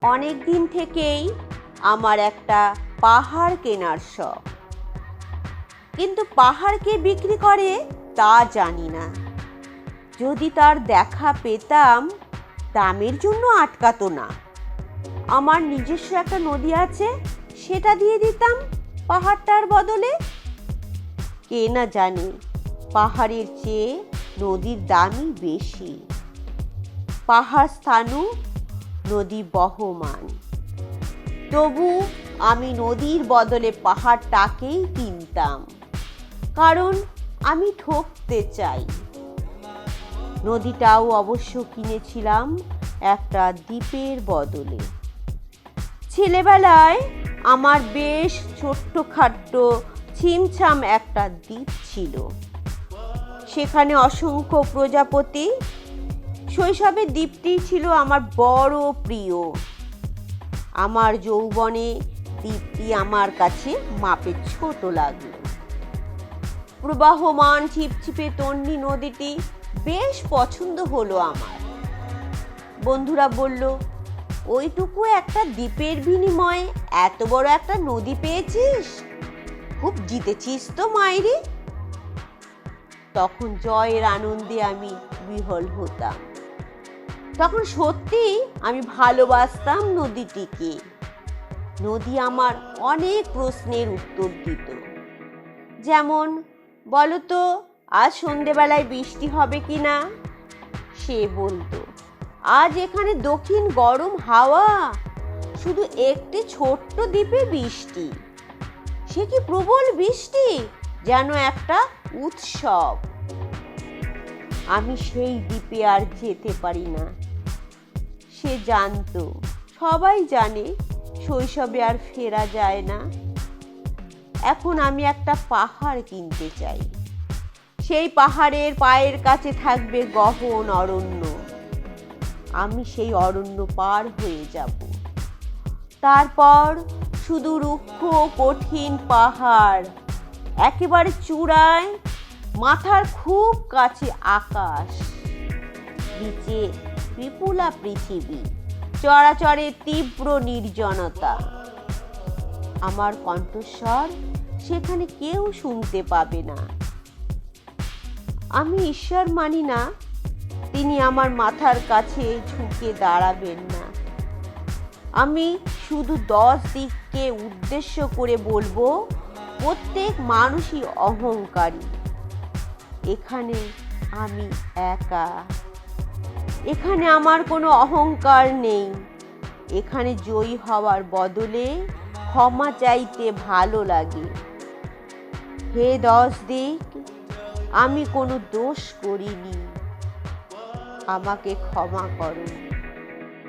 অনেক দিন থেকেই আমার একটা পাহাড় কেনার শখ, কিন্তু পাহাড় কে বিক্রি করে তা জানি না। যদি তার দেখা পেতাম, দামের জন্য আটকাতো না। আমার নিজস্ব একটা নদী আছে, সেটা দিয়ে দিতাম পাহাড়টার বদলে। কে না জানে পাহাড়ের চেয়ে নদীর দামই বেশি। পাহাড় স্থানু, নদী বহমান। তবু আমি নদীর বদলে পাহাড়টাকেই কিনতাম, কারণ আমি ঠকতে চাই। নদীটাও অবশ্য কিনেছিলাম একটা দ্বীপের বদলে। ছেলেবেলায় আমার বেশ ছোট্টখাট্ট ছিমছাম একটা দ্বীপ ছিল। সেখানে অসংখ্য প্রজাপতি। শৈশবে দ্বীপটি ছিল আমার বড় প্রিয়। আমার যৌবনে দ্বীপটি আমার কাছে মাপে ছোট লাগলো। প্রবাহমান ছিপছিপে তন্বী নদীটি বেশ পছন্দ হলো আমার। বন্ধুরা বলল, ওইটুকু একটা দ্বীপের বিনিময়ে এত বড় একটা নদী পেয়েছিস, খুব জিতেছিস তো মাইরি। তখন জয়ের আনন্দে আমি বিহ্বল হতাম। তখন সত্যি আমি ভালোবাসতাম নদীটিকে। নদী আমার অনেক প্রশ্নের উত্তর দিত। যেমন, বলো তো আজ সন্ধেবেলায় বৃষ্টি হবে কি না? সে বলতো, আজ এখানে দক্ষিণ গরম হাওয়া, শুধু একটি ছোট্ট দ্বীপে বৃষ্টি। সে কি প্রবল বৃষ্টি, যেন একটা উৎসব। আমি সেই দ্বীপে আর যেতে পারি না। সে জানতো, সবাই জানে, শৈশবে আর ফেরা যায় না। এখন আমি একটা পাহাড় কিনতে চাই। সেই পাহাড়ের পায়ের কাছে থাকবে গহন অরণ্য। আমি সেই অরণ্য পার হয়ে যাব। তারপর শুধু রুক্ষ কঠিন পাহাড়, একেবারে চূড়ায়, মাথার খুব কাছে আকাশ, নিচে বিপুলা পৃথিবী, চরাচরে তীব্র নির্জনতা। আমার কণ্ঠস্বর সেখানে কেউ শুনতে পাবে না। আমি ঈশ্বর মানি না, তিনি আমার মাথার কাছে ঝুঁকে দাঁড়াবেন না। আমি শুধু 10 দিককে উদ্দেশ্য করে বলবো, প্রত্যেক মানুষই অহংকারী। এখানে আমি একা। এখানে আমার কোনো অহংকার নেই। এখানে জয়ী হওয়ার বদলে ক্ষমা চাইতে ভালো লাগে। হে 10 দিক, আমি কোনো দোষ করিনি, আমাকে ক্ষমা করো।